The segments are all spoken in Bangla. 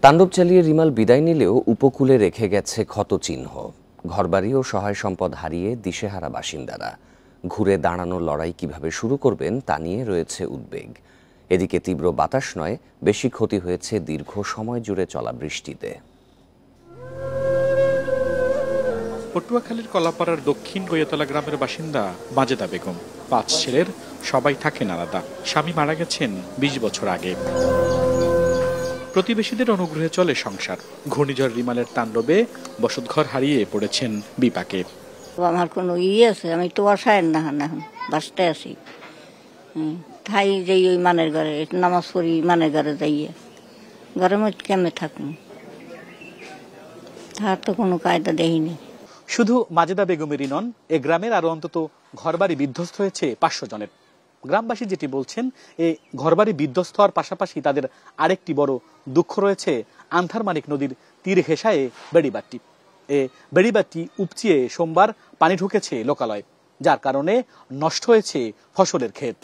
তাণ্ডব চালিয়ে রিমাল বিদায় নিলেও উপকূলে রেখে গেছে ক্ষতচিহ্ন। ঘরবাড়ি ও সহায় সম্পদ হারিয়ে দিশেহারা বাসিন্দারা। ঘুরে দাঁড়ানোর লড়াই কিভাবে শুরু করবেন তা নিয়ে রয়েছে উদ্বেগ। এদিকে তীব্র বাতাস নয়, বেশি ক্ষতি হয়েছে দীর্ঘ সময় জুড়ে চলা বৃষ্টিতে। পটুয়াখালীর কলাপাড়ার দক্ষিণ গইয়াতলা গ্রামের বাসিন্দা মাজেদা বেগম। ৫ ছেলের সবাই থাকেন আলাদা। স্বামী মারা গেছেন ২০ বছর আগে। প্রতিবেশীদের অনুগ্রহে চলে সংসার। ঘূর্ণিঝড় রিমালের তাণ্ডবে বসতঘর হারিয়ে পড়েছেন বিপাকে। আমার কোনো আছে, আমি তো বাসায় না এখন বাসটায় আছি। তাই যাই ওই মানের ঘরে নামাজ পড়ি, মানের ঘরে যাইয়ে ঘরের মধ্যে কেমনে থাকুন, তার তো কোনো কায়দা দেখিনি। শুধু মাজেদা বেগমেরই নন, এ গ্রামের আরো অন্তত ঘরবাড়ি বিধ্বস্ত হয়েছে ৫০০ জনের। গ্রামবাসী যেটি বলছেন, এই ঘরবাড়ি বিধ্বস্ত হওয়ার পাশাপাশি তাদের আরেকটি বড় দুঃখ রয়েছে আন্ধারমানিক নদীর তীর ঘেঁষায় বেড়িবাঁধটি। এ বেড়িবাঁধটি উপচিয়ে সোমবার পানি ঢুকেছে লোকালয়ে, যার কারণে নষ্ট হয়েছে ফসলের ক্ষেত।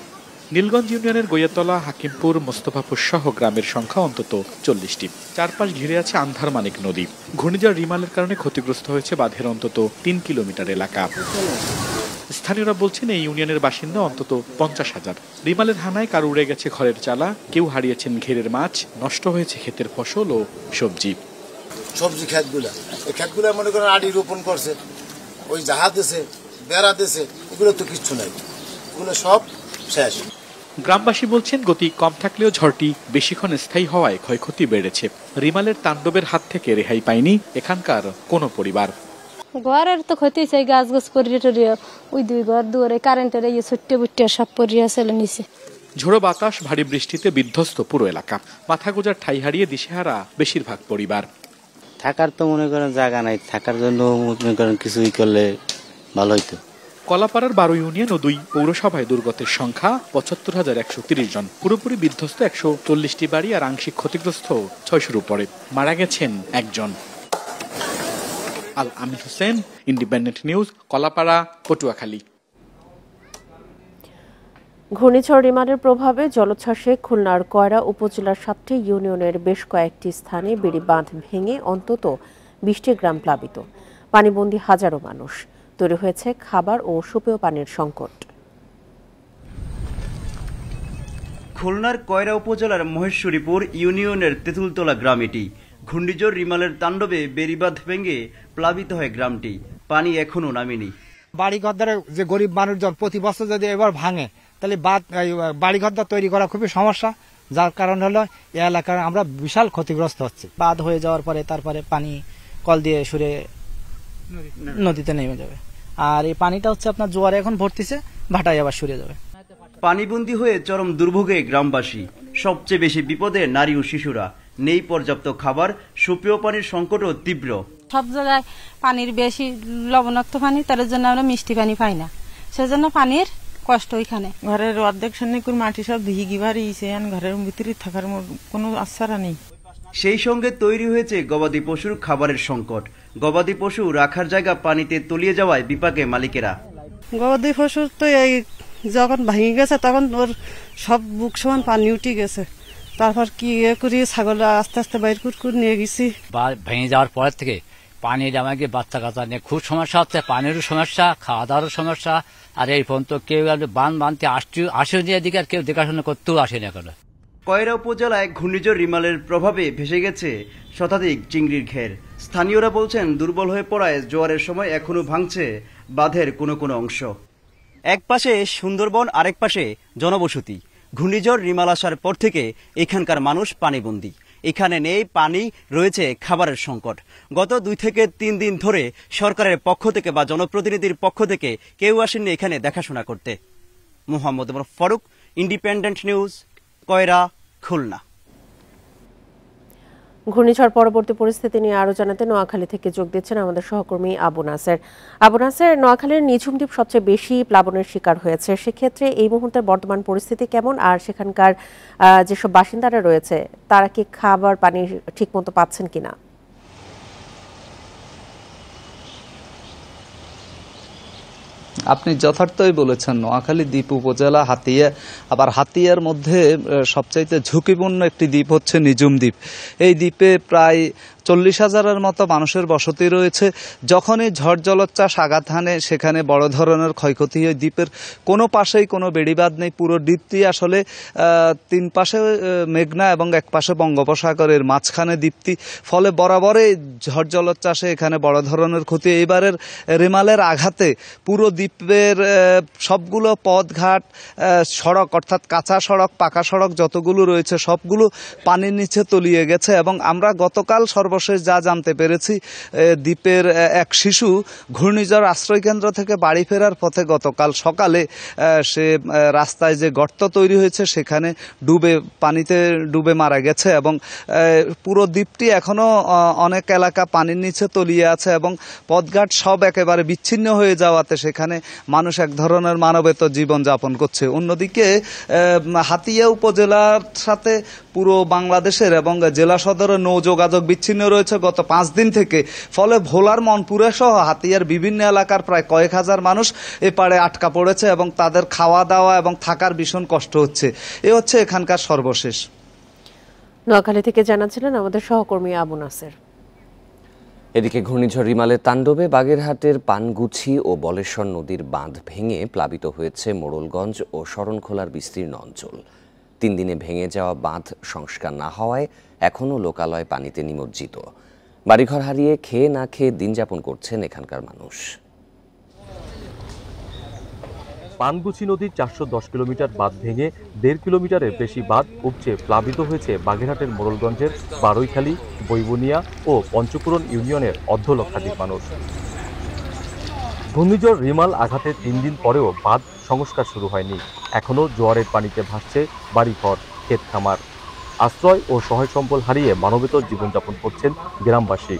নীলগঞ্জ ইউনিয়নের গইয়াতলা, হাকিমপুর, মোস্তফাপুর সহ গ্রামের সংখ্যা অন্তত ৪০টি। চারপাশ ঘিরে আছে আন্ধারমানিক নদী। ঘূর্ণিঝড় রিমালের কারণে ক্ষতিগ্রস্ত হয়েছে বাঁধের অন্তত ৩ কিলোমিটার এলাকা। স্থানীয়রা বলছেন, এই ইউনিয়নের বাসিন্দা অন্তত ৫০,০০০। রিমালের হানায় কারো উড়ে গেছে ঘরের চালা, কেউ হারিয়েছেন ঘেরের মাছ, নষ্ট হয়েছে ক্ষেতের ফসল ও সবজি। সবজি ক্ষেতগুলা, এই ক্ষেতগুলা মনে করেন আড়ি রোপণ করছে, ওই জাহাজ দেশে বেড়া দেশে, এগুলো তো কিচ্ছু নাই, এগুলো সব শেষ। গ্রামবাসী বলছেন, গতি কম থাকলেও ঝড়টি বেশিক্ষণ স্থায়ী হওয়ায় ক্ষয়ক্ষতি বেড়েছে। রিমালের তাণ্ডবের হাত থেকে রেহাই পায়নি এখানকার কোনো পরিবার। ঘরের তো ক্ষতি হয়েছে, গাছ গাছ পরিয়ে টরিয়ে ওই দুই ঘর দুয়ারে কারেন্টের এই ছোট্ট বুট্টে সব পরিয়া চলে নিছে। ঝোড়ো বাতাস, ভারী বৃষ্টিতে বিধ্বস্ত পুরো এলাকা। মাথা গোজার ঠাই হারিয়ে দিশেহারা বেশিরভাগ পরিবার। থাকার তো মনে করেন জায়গা নাই, থাকার জন্য মনে করেন কিছুই করলে ভালো হইতো। কলাপাড়ার ১২ ইউনিয়ন ও ২ পৌরসভায় দুর্গতের সংখ্যা ৭৫,১৩০ জন। পুরোপুরি বিধ্বস্ত ১৪০টি বাড়ি আর আংশিক ক্ষতিগ্রস্ত ৬০০-র উপরে। মারা গেছেন একজন। আল আমিন হোসেন, ইন্ডিপেন্ডেন্ট নিউজ, কলাপাড়া, পটুয়াখালী। ঘূর্ণিঝড় রিমালের প্রভাবে জলোচ্ছ্বাসে খুলনার কয়রা উপজেলার ৭টি ইউনিয়নের বেশ কয়েকটি স্থানে বেড়ি বাঁধ ভেঙে অন্তত ২০টি গ্রাম প্লাবিত। পানিবন্দী হাজারো মানুষ। তৈরি হয়েছে খাবার ও সুপেয় পানির সংকট। খুলনার কয়রা উপজেলার মহেশ্বরীপুর ইউনিয়নের তেঁতুলতলা গ্রাম এটি। ঘূর্ণিঝড় রিমালের তাণ্ডবে বেড়িবাঁধ ভেঙে প্লাবিত হয় গ্রামটি। পানি এখনো নামেনি। বাড়িঘর যে গরিব মানুষজন প্রতি বছর যদি এবার ভাঙে, তাহলে বাড়িঘর তৈরি করা খুবই সমস্যা, যার কারণ হলো এই এলাকার আমরা বিশাল ক্ষতিগ্রস্ত হচ্ছে। বাঁধ হয়ে যাওয়ার পরে তারপরে পানি কল দিয়ে সরে নদীতে নেমে যাবে, আর এই পানিটা হচ্ছে আপনার জোয়ারে এখন ভর্তিছে, ভাটায় আবার সরে যাবে। পানিবন্দী হয়ে চরম দুর্ভোগে গ্রামবাসী। সবচেয়ে বেশি বিপদে নারী ও শিশুরা। নেই পর্যাপ্ত খাবার, সুপেয় পানির সংকটও তীব্র। সব জায়গায় পানির বেশি লবণাক্ত পানি, তার জন্য আমরা মিষ্টি পানি পাই না, সেজন্য পানির কষ্ট। ওইখানে ঘরের অর্ধেক সন্নিকুর মাটি সব ভিগি ভারিয়েছে, ঘরের ভিতরে থাকার কোনো আশ্রয় নেই। সেই সঙ্গে তৈরি হয়েছে গবাদি পশুর খাবারের সংকট। গবাদি পশু রাখার জায়গা পানিতে তলিয়ে যাওয়ায় বিপাকে মালিকেরা। গবাদি পশু তো এই যখন ভেঙে গেছে তখন ওর সব বুক সমান পানি উঠে গেছে, তারপর কি করি ছাগল আস্তে আস্তে বাইর করে নিয়ে গেছি। ভেঙে যাওয়ার পর থেকে পানি জমা গিয়ে বাচ্চা কাচ্চা নিয়ে খুব সমস্যা হচ্ছে। পানিরও সমস্যা, খাওয়া দাওয়ারও সমস্যা। আর এই পর্যন্ত কেউ বানতে আসে এদিকে, আর কেউ দেখাশোনা করতেও আসেনি এখনো। কয়রা উপজেলায় ঘূর্ণিঝড় রিমালের প্রভাবে ভেসে গেছে শতাধিক চিংড়ির ঘের। স্থানীয়রা বলছেন, দুর্বল হয়ে পড়ায় জোয়ারের সময় এখনো ভাঙছে বাঁধের কোনো কোনো অংশ। এক পাশে সুন্দরবন, আরেক পাশে জনবসতি। ঘূর্ণিঝড় রিমাল আসার পর থেকে এখানকার মানুষ পানিবন্দী। এখানে নেই পানি, রয়েছে খাবারের সংকট। গত 2 থেকে 3 দিন ধরে সরকারের পক্ষ থেকে বা জনপ্রতিনিধির পক্ষ থেকে কেউ আসেননি এখানে দেখাশোনা করতে। মোহাম্মদ ফারুক, ইন্ডিপেন্ডেন্ট নিউজ, কয়রা, খুলনা। ঘূর্ণিঝড় পরবর্তী পরিস্থিতি নিয়ে আরো জানাতে নোয়াখালী থেকে যোগ দিচ্ছেন আমাদের সহকর্মী আবু নাসের। আবু নাসের, নোয়াখালীর নিঝুম দ্বীপ সবচেয়ে বেশি প্লাবনের শিকার হয়েছে, সেক্ষেত্রে এই মুহূর্তের বর্তমান পরিস্থিতি কেমন, আর সেখানকার যেসব বাসিন্দারা রয়েছে তারা কি খাবার পানি ঠিকমতো পাচ্ছেন কিনা? আপনি যথার্থই বলেছেন। নোয়াখালী দ্বীপ উপজেলা হাতিয়া, আবার হাতিয়ার মধ্যে সবচাইতে ঝুঁকিপূর্ণ একটি দ্বীপ হচ্ছে নিঝুম দ্বীপ। এই দ্বীপে প্রায় 40,000-এর মতো মানুষের বসতি রয়েছে। যখনই ঝড় জলোচ্ছ্বাস আঘাত হানে সেখানে বড় ধরনের ক্ষয়ক্ষতি হয়। দ্বীপের কোনো পাশেই কোনো বেড়িবাঁধ নেই। পুরো দ্বীপটি আসলে 3 পাশে মেঘনা এবং এক পাশে বঙ্গোপসাগরের মাঝখানে দ্বীপটি, ফলে বরাবরই ঝড় জলোচ্ছ্বাসে এখানে বড় ধরনের ক্ষতি। এবারের রিমালের আঘাতে পুরো দ্বীপের সবগুলো পথঘাট, সড়ক অর্থাৎ কাঁচা সড়ক, পাকা সড়ক যতগুলো রয়েছে সবগুলো পানির নিচে তলিয়ে গেছে। এবং আমরা গতকাল সর্বশেষ যা জানতে পেরেছি, দ্বীপের এক শিশু ঘূর্ণিঝড় আশ্রয়কেন্দ্র থেকে বাড়ি ফেরার পথে গতকাল সকালে সে রাস্তায় যে গর্ত তৈরি হয়েছে সেখানে পানিতে ডুবে মারা গেছে। এবং পুরো দ্বীপটি এখনো অনেক এলাকা পানির নিচে তলিয়ে আছে এবং পথঘাট সব একেবারে বিচ্ছিন্ন হয়ে যাওয়াতে সেখানে মানুষ এক ধরনের মানবেতর জীবন যাপন করছে। অন্যদিকে হাতিয়া উপজেলার সাথে পুরো বাংলাদেশের এবং জেলা সদরের নৌ যোগাযোগ বিচ্ছিন্ন রয়েছে গত 5 দিন থেকে। ফলে ভোলার মনপুরে সহ হাতিয়ার বিভিন্ন এলাকার প্রায় কয়েক হাজার মানুষ এপারে আটকা পড়েছে এবং তাদের খাওয়া দাওয়া এবং থাকার ভীষণ কষ্ট হচ্ছে। এ হচ্ছে এখানকার সর্বশেষ। নোয়াখালী থেকে জানাচ্ছিলেন আমাদের সহকর্মী আবু নাসের। এদিকে ঘূর্ণিঝড় রিমালের তাণ্ডবে বাগেরহাটের পানগুছি ও বলেশ্বর নদীর বাঁধ ভেঙে প্লাবিত হয়েছে মোড়লগঞ্জ ও শরণখোলার বিস্তীর্ণ অঞ্চল। 3 দিনে ভেঙে যাওয়া বাঁধ সংস্কার না হওয়ায় এখনও লোকালয় পানিতে নিমজ্জিত। বাড়িঘর হারিয়ে খেয়ে না খেয়ে দিন যাপন করছেন এখানকার মানুষ। পানগুছি নদীর 410 কিলোমিটার বাঁধ ভেঙে 1.5 কিলোমিটারের বেশি বাঁধ উপচে প্লাবিত হয়েছে বাগেরহাটের মোড়লগঞ্জের বারৈখালী, বৈবনিয়া ও পঞ্চপুরন ইউনিয়নের অর্ধলক্ষাধিক মানুষ। ঘূর্ণিঝড় রিমাল আঘাতে 3 দিন পরেও বাঁধ সংস্কার শুরু হয়নি। এখনও জোয়ারের পানিতে ভাসছে বাড়িঘর, ক্ষেত খামার। আশ্রয় ও সহায় সম্বল হারিয়ে মানবেতর জীবনযাপন করছেন গ্রামবাসী।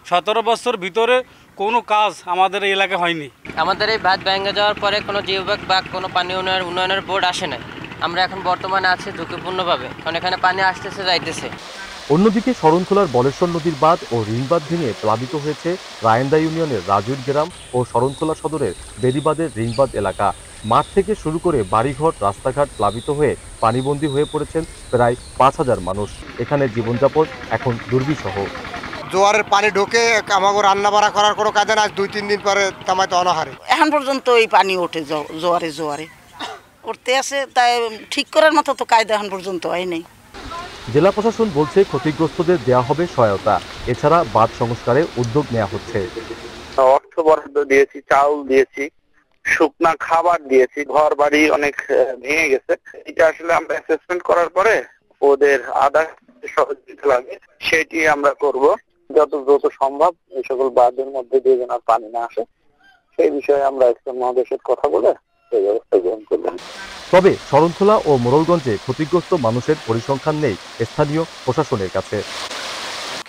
17 বছর ভিতরে কোনো কাজ আমাদের এই এলাকায় হয়নি। আমাদের এই বাঁধ ভেঙে যাওয়ার পরে কোনো জিওব্যাগ বা কোনো পানি উন্নয়নের বোর্ড আসে নাই। আমরা এখন বর্তমানে আছি ঝুঁকিপূর্ণভাবে, কারণ এখানে পানি আসতেছে যাইতেছে। অন্যদিকে শরণখোলার বলেশ্বর নদীর বাঁধ ও রিংবাঁধ ভেঙে প্লাবিত হয়েছে রায়েন্দা ইউনিয়নের রাজুর গ্রাম ও শরণখোলা সদরের বেড়িবাঁধের রিংবাঁধ এলাকা। মাঠ থেকে শুরু করে বাড়িঘর, রাস্তাঘাট প্লাবিত হয়ে পানিবন্দী হয়ে পড়েছেন প্রায় 5,000 মানুষ। এখানে জীবনযাপন এখন দুর্বিষহ। জোয়ারের পানি ঢোকে আমাকে রান্না বাড়া করার কোনো কাজে না। 2-3 দিন পরে তামাইতে অনাহারে। এখন পর্যন্ত এই পানি ওঠে, জোয়ারে উঠতে আছে, তাই ঠিক করার মতো তো কায়দা এখন পর্যন্ত হয় নাই। জেলা প্রশাসন বলছে ক্ষতিগ্রস্তদের দেওয়া হবে সহায়তা। এছাড়া বাঁধ সংস্কারে উদ্যোগ নেওয়া হচ্ছে। অর্থ বরাদ্দ দিয়েছি, চাউল দিয়েছি, শুকনা খাবার দিয়েছি। ঘর বাড়ি অনেক ভেঙে গেছে। এটা আসলে আমরা অ্যাসেসমেন্ট করার পরে ওদের আদার সহযোগিতা লাগে সেটি আমরা করব। যত দ্রুত সম্ভব এই সকল বাঁধের মধ্যে দিয়ে যেন পানি না আসে সেই বিষয়ে আমরা একটা মহাদেশের কথা বলে সেই ব্যবস্থা গ্রহণ করবেন। তবে শরণখোলা ও মোড়লগঞ্জে ক্ষতিগ্রস্ত মানুষের পরিসংখ্যান নেই স্থানীয় প্রশাসনের কাছে।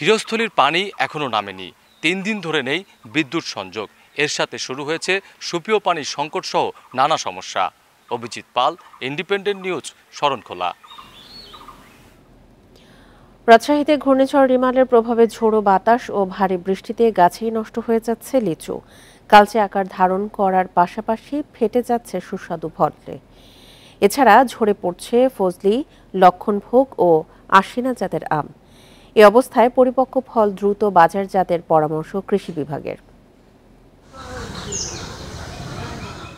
গৃহস্থলীর পানি এখনো নামেনি। 3 দিন ধরে নেই বিদ্যুৎ সংযোগ। এর সাথে শুরু হয়েছে সুপেয় পানির সংকট সহ নানা সমস্যা। অভিজিৎ পাল, ইন্ডিপেন্ডেন্ট নিউজ, শরণখোলা। রাজশাহীতে ঘূর্ণিঝড় রিমালের প্রভাবে ঝোড়ো বাতাস ও ভারী বৃষ্টিতে গাছেই নষ্ট হয়ে যাচ্ছে লিচু। কালচে আকার ধারণ করার পাশাপাশি ফেটে যাচ্ছে সুস্বাদু ফলে। এছাড়া ঝরে পড়ছে ফজলি, লক্ষণভোগ ও আশিনা জাতের আম। এ অবস্থায় পরিপক্ক ফল দ্রুত বাজারজাতের পরামর্শ কৃষি বিভাগের।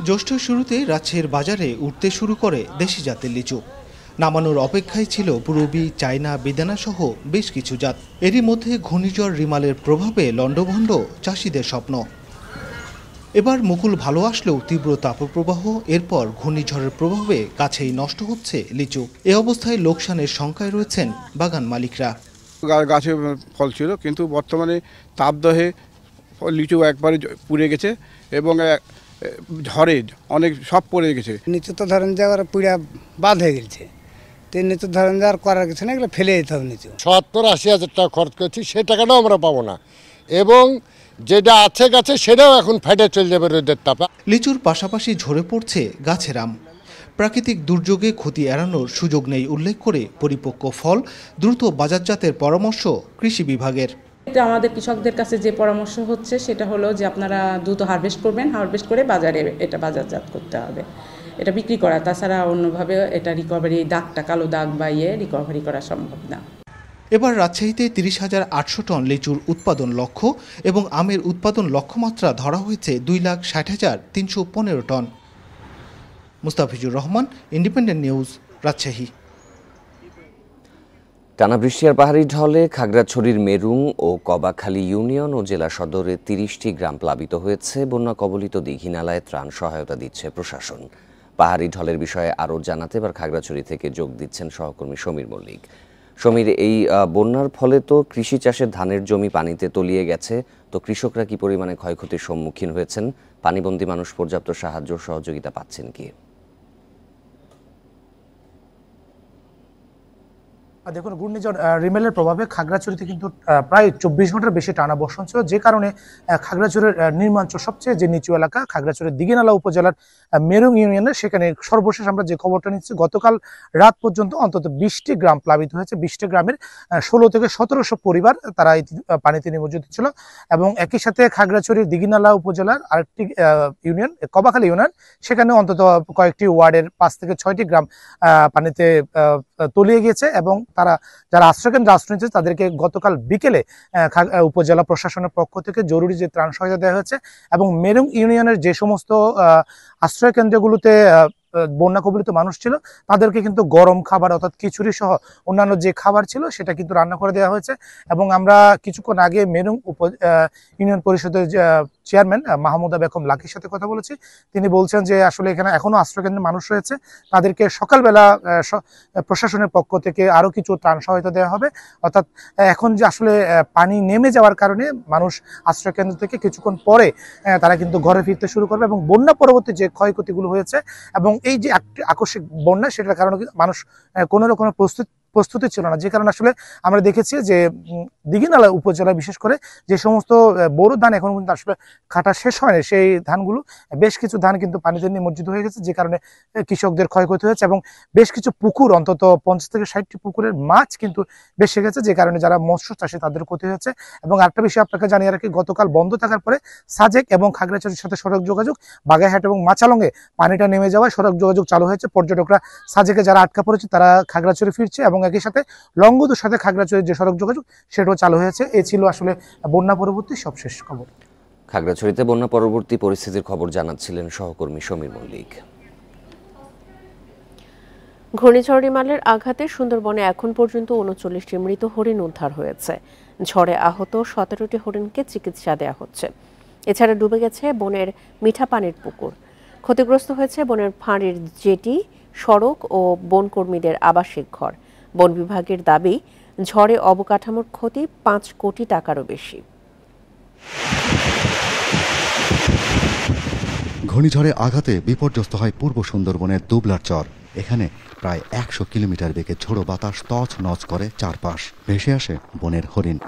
জ্যৈষ্ঠ শুরুতে রাজশাহীর বাজারে উঠতে শুরু করে দেশি জাতের লিচু। নামানোর অপেক্ষায় ছিল পূরবী, চায়না, বেদানা সহ বেশ কিছু জাত। এরই মধ্যে ঘূর্ণিঝড় রিমালের প্রভাবে লণ্ডভণ্ড চাষিদের স্বপ্ন। এবার মুকুল ভালো আসলেও তীব্র তাপপ্রবাহ, এরপর ঘূর্ণিঝড়ের প্রভাবে গাছেই নষ্ট হচ্ছে লিচু। এ অবস্থায় লোকসানের শঙ্কায় রয়েছেন বাগান মালিকরা। গাছে ফল ছিল, কিন্তু বর্তমানে তাপদাহে লিচু একবারে পুড়ে গেছে এবং ঝড়ে অনেক সব পড়ে গেছে। নিচে তো ধরেন যাওয়ার পুড়া বাদ হয়ে গেছে, নিচে ধরেন যাওয়ার করার কিছু না, এগুলো ফেলে দিতে হবে। নিচে 70-80 হাজার টাকা খরচ করছি, সে টাকাটাও আমরা পাবো না এবং যেটা আছে গাছে সেটাও এখন ফেটে চলে যাবে রোদের তাপে। লিচুর পাশাপাশি ঝরে পড়ছে গাছের আম। প্রাকৃতিক দুর্যোগে ক্ষতি এড়ানোর সুযোগ নেই উল্লেখ করে পরিপক্ক ফল দ্রুত বাজারজাতের পরামর্শ কৃষি বিভাগের। এটা আমাদের কৃষকদের কাছে যে পরামর্শ হচ্ছে সেটা হলো যে আপনারা দ্রুত হারভেস্ট করবেন, হারভেস্ট করে বাজারে এটা বাজারজাত করতে হবে, এটা বিক্রি করা, তাছাড়া অন্যভাবে এটা রিকভারি দাগটা কালো দাগ বা রিকভারি করা সম্ভব না। এবার রাজশাহীতে 30,800 টন লিচুর উৎপাদন লক্ষ্য এবং আমের উৎপাদন লক্ষ্যমাত্রা ধরা হয়েছে 2,60,315 টন। Mustafizur Rahman, independent news, Rajshahi. টানা বৃষ্টি আর পাহাড়ি ঢলে খাগড়াছড়ির মেরুং ও কবাখালী ইউনিয়ন ও জেলা সদরে 30টি গ্রাম প্লাবিত হয়েছে। বন্যা কবলিত দীঘিনালায় ত্রাণ সহায়তা দিচ্ছে প্রশাসন। পাহাড়ি ঢলের বিষয়ে আরও জানাতে এবার খাগড়াছড়ি থেকে যোগ দিচ্ছেন সহকর্মী সমীর মল্লিক। সমীর, এই বন্যার ফলে তো কৃষি চাষের ধানের জমি পানিতে তলিয়ে গেছে, তো কৃষকরা কি পরিমাণে ক্ষয়ক্ষতির সম্মুখীন হয়েছেন? পানিবন্দী মানুষ পর্যাপ্ত সাহায্য সহযোগিতা পাচ্ছেন কি? দেখুন, ঘূর্ণিঝড় রিমেলের প্রভাবে খাগড়াছড়িতে কিন্তু প্রায় 24 ঘন্টার বেশি টানা বর্ষণ ছিল, যে কারণে খাগড়াছড়ির নিম্নাঞ্চল সবচেয়ে যে নিচু এলাকা খাগড়াছড়ির দিঘিনালা উপজেলার মেরুং ইউনিয়নের, সেখানে সর্বশেষ আমরা যে খবরটা নিচ্ছি, গতকাল রাত পর্যন্ত অন্তত 20টি গ্রাম প্লাবিত হয়েছে। 20টি গ্রামের 16 থেকে 1700 পরিবার তারা পানিতে নিমজ্জিত ছিল। এবং একই সাথে খাগড়াছড়ির দিঘিনালা উপজেলার আরেকটি ইউনিয়ন কবাখালী ইউনিয়ন, সেখানে অন্তত কয়েকটি ওয়ার্ডের 5 থেকে 6টি গ্রাম পানিতে তলিয়ে গিয়েছে। এবং তারা যারা আশ্রয়কেন্দ্রে আশ্রয় নিচ্ছে তাদেরকে গতকাল বিকেলে উপজেলা প্রশাসনের পক্ষ থেকে জরুরি যে ত্রাণ সহায়তা দেওয়া হয়েছে। এবং মেরুং ইউনিয়নের যে সমস্ত আশ্রয় কেন্দ্রগুলোতে বন্যা কবলিত মানুষ ছিল তাদেরকে কিন্তু গরম খাবার অর্থাৎ খিচুড়ি সহ অন্যান্য যে খাবার ছিল সেটা কিন্তু রান্না করে দেওয়া হয়েছে। এবং আমরা কিছুক্ষণ আগে মেরুং ইউনিয়ন পরিষদের চেয়ারম্যান মাহমুদা বেগম লাকির সাথে কথা বলেছি। তিনি বলছেন যে আসলে এখানে এখনো আশ্রয়কেন্দ্রে মানুষ রয়েছে, তাদেরকে সকালবেলা প্রশাসনের পক্ষ থেকে আরো কিছু ত্রাণ সহায়তা দেওয়া হবে। অর্থাৎ এখন যে আসলে পানি নেমে যাওয়ার কারণে মানুষ আশ্রয়কেন্দ্র থেকে কিছুক্ষণ পরে তারা কিন্তু ঘরে ফিরতে শুরু করবে। এবং বন্যা পরবর্তী যে ক্ষয়ক্ষতিগুলো হয়েছে এবং এই যে আকস্মিক বন্যা, সেটার কারণে মানুষ কোনো রকমের প্রস্তুতি ছিল না, যে কারণে আসলে আমরা দেখেছি যে দিঘিনালা উপজেলায় বিশেষ করে যে সমস্ত বোরো ধান এখন কিন্তু আসলে কাটা শেষ হয়নি, সেই ধানগুলো বেশ কিছু ধান কিন্তু পানিতে নিমজ্জিত হয়ে গেছে, যে কারণে কৃষকদের ক্ষয়ক্ষতি হয়েছে। এবং বেশ কিছু পুকুর, অন্তত 50 থেকে 60টি পুকুরের মাছ কিন্তু বেশি গেছে, যে কারণে যারা মৎস্য চাষী তাদের ক্ষতি হয়েছে। এবং আরেকটা বিষয় আপনাকে জানিয়ে রাখি, গতকাল বন্ধ থাকার পরে সাজেক এবং খাগড়াছড়ির সাথে সড়ক যোগাযোগ, বাগাইহাট এবং মাচালঙ্গে পানিটা নেমে যাওয়ায় সড়ক যোগাযোগ চালু হয়েছে। পর্যটকরা সাজেকে যারা আটকা পড়েছে তারা খাগড়াছড়ি ফিরছে এবং একই সাথে লংগদুর সাথে খাগড়াছড়ির যে সড়ক যোগাযোগ সেটাও চালু হয়েছে। এই ছিল আসলে বন্যা পরবর্তী সবশেষ খবর। খাগড়াছড়িতে বন্যা পরবর্তী পরিস্থিতির খবর জানাচ্ছিলেন সহকর্মী সমীর মল্লিক। ঘূর্ণিঝড় রিমালের আঘাতে সুন্দরবনে এখন পর্যন্ত 39টি মৃত হরিণ উদ্ধার হয়েছে। ঝড়ে আহত 17টি হরিণকে চিকিৎসা দেওয়া হচ্ছে। এছাড়া ডুবে গেছে বনের মিঠা পানির পুকুর, ক্ষতিগ্রস্ত হয়েছে বনের ফাঁড়ির জেটি, সড়ক ও বনকর্মীদের আবাসিক ঘর। বন বিভাগের দাবি, ঝড়ে অবকাঠামোর ক্ষতি 5 কোটি টাকারও বেশি। ঘূর্ণিঝড়ে আঘাতে বিপর্যস্ত হয় পূর্ব সুন্দরবনের দুবলার চর। এখানে প্রায় 100 কিলোমিটার বেগে ঝোড়ো বাতাস তছনছ করে চারপাশ, ভেসে আসে বনের হরিণ।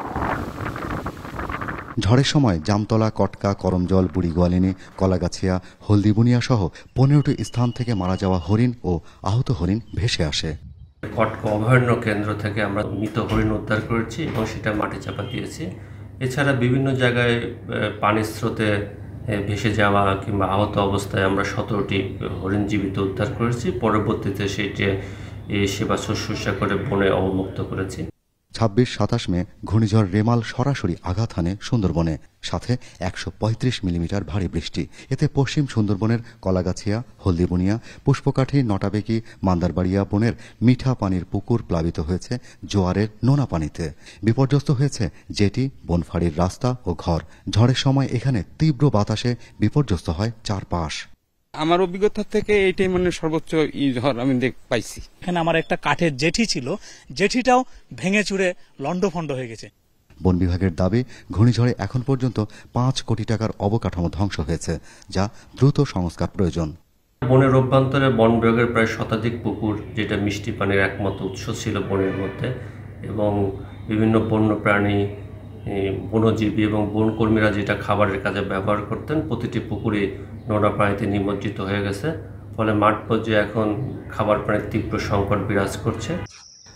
ঝড়ের সময় জামতলা, কটকা, করমজল, বুড়িগোয়ালিনী, কলাগাছিয়া, হলদিবুনিয়া সহ 15টি স্থান থেকে মারা যাওয়া হরিণ ও আহত হরিণ ভেসে আসে। কটকা অভয়ারণ্য কেন্দ্র থেকে আমরা মৃত হরিণ উদ্ধার করেছি এবং সেটা মাটি চাপা দিয়েছি। এছাড়া বিভিন্ন জায়গায় পানির স্রোতে ভেসে যাওয়া কিংবা আহত অবস্থায় আমরা 17টি হরিণ জীবিত উদ্ধার করেছি। পরবর্তীতে সেটি সেবা শুশ্রূষা করে বনে অবমুক্ত করেছি। 26-27 মে ঘূর্ণিঝড় রেমাল সরাসরি আঘাত হানে সুন্দরবনে, সাথে 135 মিলিমিটার ভারী বৃষ্টি। এতে পশ্চিম সুন্দরবনের কলাগাছিয়া, হলদিবুনিয়া, পুষ্পকাঠি, নটাবেকি, মান্দারবাড়িয়া বনের মিঠা পানির পুকুর প্লাবিত হয়েছে জোয়ারের নোনা পানিতে। বিপর্যস্ত হয়েছে জেটি, বনফাড়ির রাস্তা ও ঘর। ঝড়ের সময় এখানে তীব্র বাতাসে বিপর্যস্ত হয় চারপাশ। আমার অভিজ্ঞতা থেকে এইটাই মানে সর্বোচ্চ ঝড় আমি পাইছি। এখানে আমার একটা কাঠের জেঠি ছিল, জেঠিটাও ভেঙে চুরে লন্ডভন্ড হয়ে গেছে। বন বিভাগের দাবি, ঘূর্ণিঝড়ে এখন পর্যন্ত 5 কোটি টাকার অবকাঠামো ধ্বংস হয়েছে, যা দ্রুত সংস্কার প্রয়োজন। বনের অভ্যন্তরে বন বিভাগের প্রায় শতাধিক পুকুর, যেটা মিষ্টি পানির একমাত্র উৎস ছিল বনের মধ্যে, এবং বিভিন্ন বন্য প্রাণী, বনজীবী এবং বনকর্মীরা যেটা খাবারের কাজে ব্যবহার করতেন, প্রতিটি পুকুরে নোনা পানিতে নিমজ্জিত হয়ে গেছে। ফলে মাঠ পর্যায়ে এখন খাবার পানির তীব্র সংকট বিরাজ করছে।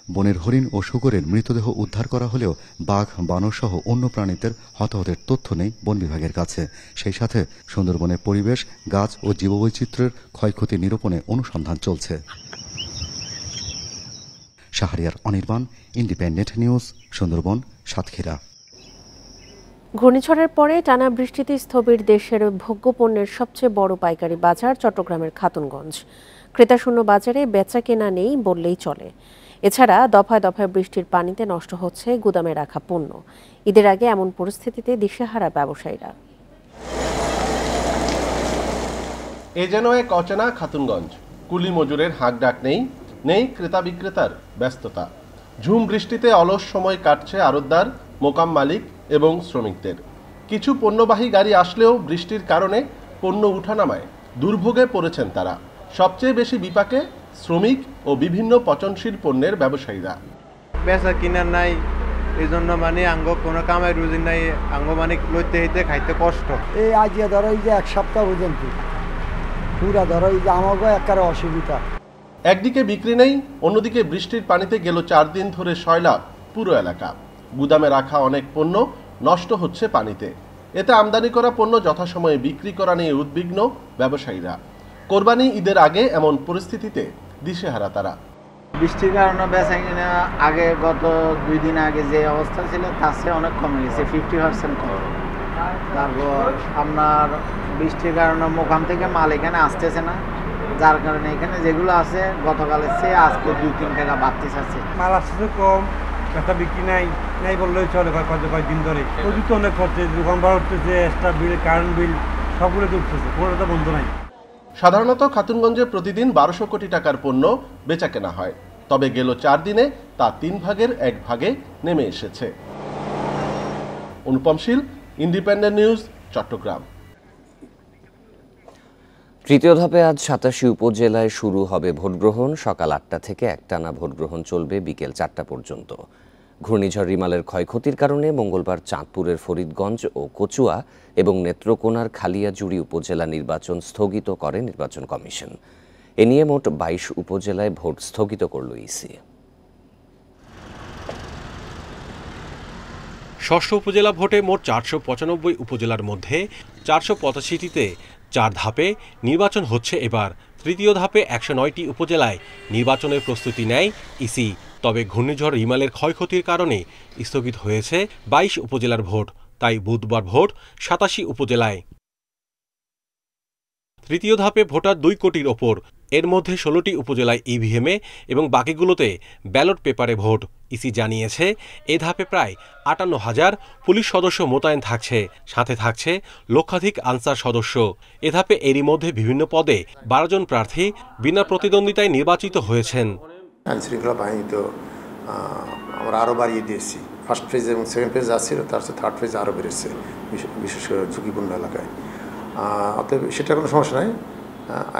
বনের হরিণ ও শূকরের মৃতদেহ উদ্ধার করা হলেও বাঘ, বানর সহ অন্য প্রাণীদের হতাহতের তথ্য নেই বন বিভাগের কাছে। সেই সাথে সুন্দরবনের পরিবেশ, গাছ ও জীববৈচিত্র্যের ক্ষয়ক্ষতি নিরূপণে অনুসন্ধান চলছে। Shahriar Anirban, independent news, Sundarban, Satkhira. ঘূর্ণিঝড়ের পরে টানা বৃষ্টিতে স্থবির দেশের ভোগ্যপণ্যের সবচেয়ে বড় পাইকারি বাজার চট্টগ্রামের খাতুনগঞ্জ। ক্রেতাশূন্য বাজারে বেচা কেনা নেই বললেই চলে। এছাড়া দফায় দফায় বৃষ্টির পানিতে নষ্ট হচ্ছে গুদামে রাখা পণ্য। ঈদের আগে এমন পরিস্থিতিতে দিশেহারা ব্যবসায়ীরা। এ যেন এক অচেনা খাতুনগঞ্জ। কুলি মজুরের হাঁক ডাক নেই ক্রেতা বিক্রেতার ব্যস্ততা। ঝুম বৃষ্টিতে অলস সময় কাটছে আড়তদার, মোকাম মালিক এবং শ্রমিকদের। কিছু পণ্যবাহী গাড়ি আসলেও বৃষ্টির কারণে পণ্য উঠানামায় দুর্ভোগে পড়েছেন তারা। সবচেয়ে বেশি বিপাকে শ্রমিক ও বিভিন্ন পচনশীল পণ্যের ব্যবসায়ীরা। বেচা কিনা নাই, এই জন্য মানে আঙ্গ কোনো কামাই রুজি নাই, আঙ্গ মানে লইতে হইতে খাইতে কষ্ট। এই আজিয়া ধরো এই যে এক সপ্তাহ পর্যন্ত পুরা ধরো এই যে আমাকে একারে অসুবিধা। একদিকে বিক্রি নেই, অন্যদিকে বৃষ্টির পানিতে গেল 4 দিন ধরে সয়লাব পুরো এলাকা। গুদামে রাখা অনেক পণ্য নষ্ট হচ্ছে পানিতে। এতে আমদানি করা পণ্য যথাসময়ে বিক্রি করা নিয়ে উদ্বিগ্ন ব্যবসায়ীরা। কোরবানি ঈদের আগে এমন পরিস্থিতিতে দিশেহারা তারা। বৃষ্টির কারণে বেচা কিনা আগে গত 2 দিন আগে যে অবস্থা ছিল তার চেয়ে অনেক কমে গেছে, 50% কম। তারপর আপনার বৃষ্টির কারণে মোকাম থেকে মাল এখানে আসতেছে না, যার কারণে এখানে যেগুলো আছে গতকালের চেয়ে আজকে 2-3 টাকা বাড়তি আছে। মাল আসছে কম, একটা বিক্রি নাই বললেই চলে। কয়েকদিন ধরে প্রচুর তো অনেক খরচে, দোকান ভাড়া উঠতেছে, এক্সট্রা বিল, কারেন্ট বিল সবগুলো উঠতেছে, কোনোটা বন্ধ নাই। সাধারণত খাতুনগঞ্জে প্রতিদিন 1200 কোটি টাকার পণ্য বেচা কেনা হয়, তবে গেল 4 দিনে তা 3 ভাগের 1 ভাগে নেমে এসেছে। অনুপম শীল, ইন্ডিপেন্ডেন্ট নিউজ, চট্টগ্রাম। তৃতীয় ধাপে আজ 87 উপজেলায় শুরু হবে ভোটগ্রহণ। সকাল 8টা থেকে একটানা ভোটগ্রহণ চলবে বিকেল 4টা পর্যন্ত। ঘূর্ণিঝড় রিমালের ক্ষয়ক্ষতির কারণে মঙ্গলবার চাঁদপুরের ফরিদগঞ্জ ও কচুয়া এবং নেত্রকোনার খালিয়াজুড়ি উপজেলা নির্বাচন স্থগিত করে নির্বাচন কমিশন। এ নিয়ে মোট 22 উপজেলায় ভোট স্থগিত করল ইসি। ষষ্ঠ উপজেলা ভোটে মোট 495 উপজেলার মধ্যে 485টিতে 4 ধাপে নির্বাচন হচ্ছে এবার। তৃতীয় ধাপে 109টি উপজেলায় নির্বাচনের প্রস্তুতি নেয় ইসি। তবে ঘূর্ণিঝড় রিমালের ক্ষয়ক্ষতির কারণে স্থগিত হয়েছে 22 উপজেলার ভোট। তাই বুধবার ভোট 87 উপজেলায়। তৃতীয় ধাপে ভোটার 2 কোটির ওপর। এর মধ্যে 16টি উপজেলায় ইভিএমে এবং বাকিগুলোতে ব্যালট পেপারে ভোট। ইসি জানিয়েছে এ ধাপে প্রায় 58,000 পুলিশ সদস্য মোতায়েন থাকছে, সাথে থাকছে লক্ষাধিক আনসার সদস্য। এ ধাপে এরই মধ্যে বিভিন্ন পদে 12 জন প্রার্থী বিনা প্রতিদ্বন্দ্বিতায় নির্বাচিত হয়েছেন। আইনশৃঙ্খলা বাহিনী তো আমরা আরও বাড়িয়ে দিয়েছি। ফার্স্ট ফেজ এবং সেকেন্ড ফেজ আসছিল, তার সাথে থার্ড ফেজ আরও বেড়েছে, বিশেষ করে ঝুঁকিপূর্ণ এলাকায়। অতএব সেটা কোনো সমস্যা নাই।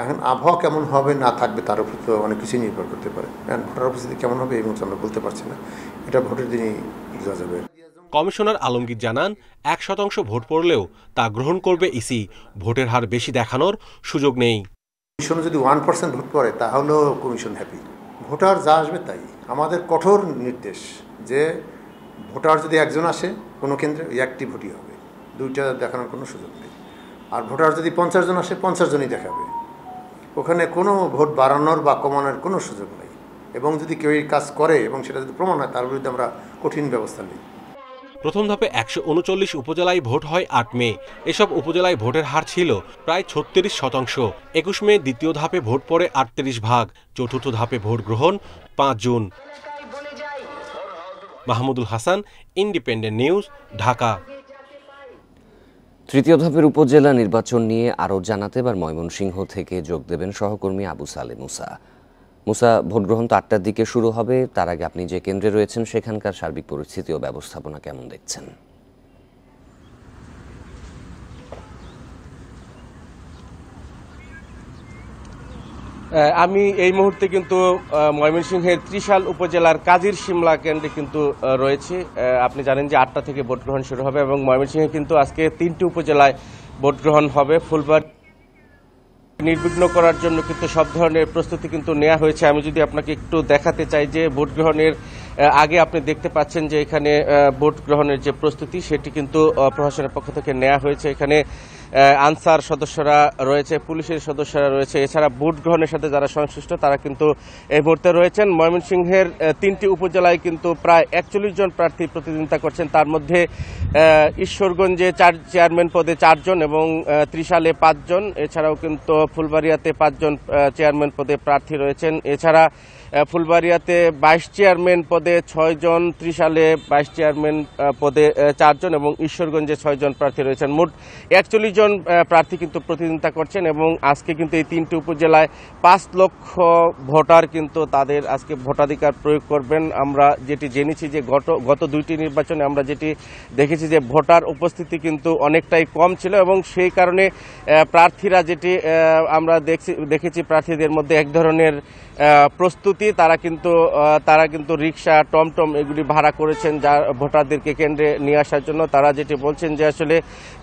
এখন আবহাওয়া কেমন হবে না থাকবে তার উপর তো অনেক কিছুই নির্ভর করতে পারে। কারণ ভোটার উপস্থিতি কেমন হবে এই মুহূর্তে আমরা বলতে পারছি না, এটা ভোটের দিনই বোঝা যাবে। কমিশনার আলমগীর জানান 1% ভোট পড়লেও তা গ্রহণ করবে ইসি। ভোটের হার বেশি দেখানোর সুযোগ নেই। কমিশনে যদি 1% ভোট পড়ে তাহলেও কমিশন হ্যাপি। ভোটার যা আসবে তাই। আমাদের কঠোর নির্দেশ যে ভোটার যদি একজন আসে কোনো কেন্দ্রে, একটি ভোটই হবে, 2টা দেখানোর কোনো সুযোগ নেই। আর ভোটার যদি 50 জন আসে 50 জনই দেখাবে। ওখানে কোনো ভোট বাড়ানোর বা কমানোর কোনো সুযোগ নেই। এবং যদি কেউ এই কাজ করে এবং সেটা যদি প্রমাণ হয় তার বিরুদ্ধে আমরা কঠিন ব্যবস্থা নিই। প্রথম ধাপে 139 উপজেলায় ভোট হয় 8 মে। এসব উপজেলায় ভোটের হার ছিল প্রায় 36%। 21 মে দ্বিতীয় ধাপে ভোট পড়ে 38 ভাগ। চতুর্থ ধাপে ভোট গ্রহণ 5 June. Mahmudul Hasan, independent news, Dhaka. তৃতীয় ধাপের উপজেলা নির্বাচন নিয়ে আরও জানাতে এবার ময়মনসিংহ থেকে যোগ দেবেন সহকর্মী আবু সালে মুসা। মুসা, ভোটগ্রহণ তো 8টার দিকে শুরু হবে, তার আগে আপনি যে কেন্দ্রে রয়েছেন সেখানকার সার্বিক পরিস্থিতি ও ব্যবস্থাপনা কেমন দেখছেন? আমি এই মুহূর্তে কিন্তু ময়মনসিংহের ত্রিশাল উপজেলার কাজির শিমলা কেন্দ্রে কিন্তু রয়েছে। আপনি জানেন যে 8টা থেকে ভোট গ্রহণ শুরু হবে এবং ময়মনসিংহে কিন্তু আজকে 3টি উপজেলায় ভোট গ্রহণ হবে। ফুলবাড়ী নির্বিঘ্ন করার জন্য কিন্তু সব ধরনের প্রস্তুতি কিন্তু নেওয়া হয়েছে। আমি যদি আপনাকে একটু দেখাতে চাই যে ভোট গ্রহণের আগে আপনি দেখতে পাচ্ছেন যে এখানে ভোট গ্রহণের যে প্রস্তুতি সেটি কিন্তু প্রশাসনের পক্ষ থেকে নেওয়া হয়েছে। এখানে আনসার সদস্যরা রয়েছে, পুলিশের সদস্যরা রয়েছে, এছাড়া ভোট গ্রহণের সাথে যারা সংশ্লিষ্ট তারা কিন্তু এই মুহূর্তে রয়েছেন। ময়মনসিংহের 3টি উপজেলায় কিন্তু প্রায় 41 জন প্রার্থী প্রতিদ্বন্দ্বিতা করছেন। তার মধ্যে ঈশ্বরগঞ্জে চেয়ারম্যান পদে 4 জন এবং ত্রিশালে 5 জন, এছাড়াও কিন্তু ফুলবাড়িয়াতে 5 জন চেয়ারম্যান পদে প্রার্থী রয়েছেন। এছাড়া ফুলবাড়িয়াতে 22 চেয়ারম্যান পদে 6 জন, ত্রিশালে 22 চেয়ারম্যান পদে 4 জন এবং ঈশ্বরগঞ্জে 6 জন প্রার্থী রয়েছেন। মোট 41 জন প্রার্থী কিন্তু প্রতিদ্বন্দ্বিতা করছেন এবং আজকে কিন্তু এই 3টি উপজেলায় 5 লক্ষ ভোটার কিন্তু তাদের আজকে ভোটাধিকার প্রয়োগ করবেন। আমরা যেটি জেনেছি যে গত 2টি নির্বাচনে আমরা যেটি দেখেছি যে ভোটার উপস্থিতি কিন্তু অনেকটাই কম ছিল এবং সেই কারণে প্রার্থীরা যেটি আমরা দেখেছি প্রার্থীদের মধ্যে এক ধরনের প্রস্তুতি, তারা কিন্তু রিক্সা, টমটম এগুলি ভাড়া করেছেন যা ভোটারদেরকে কেন্দ্রে নিয়ে আসার জন্য। তারা যেটি বলছেন যে আসলে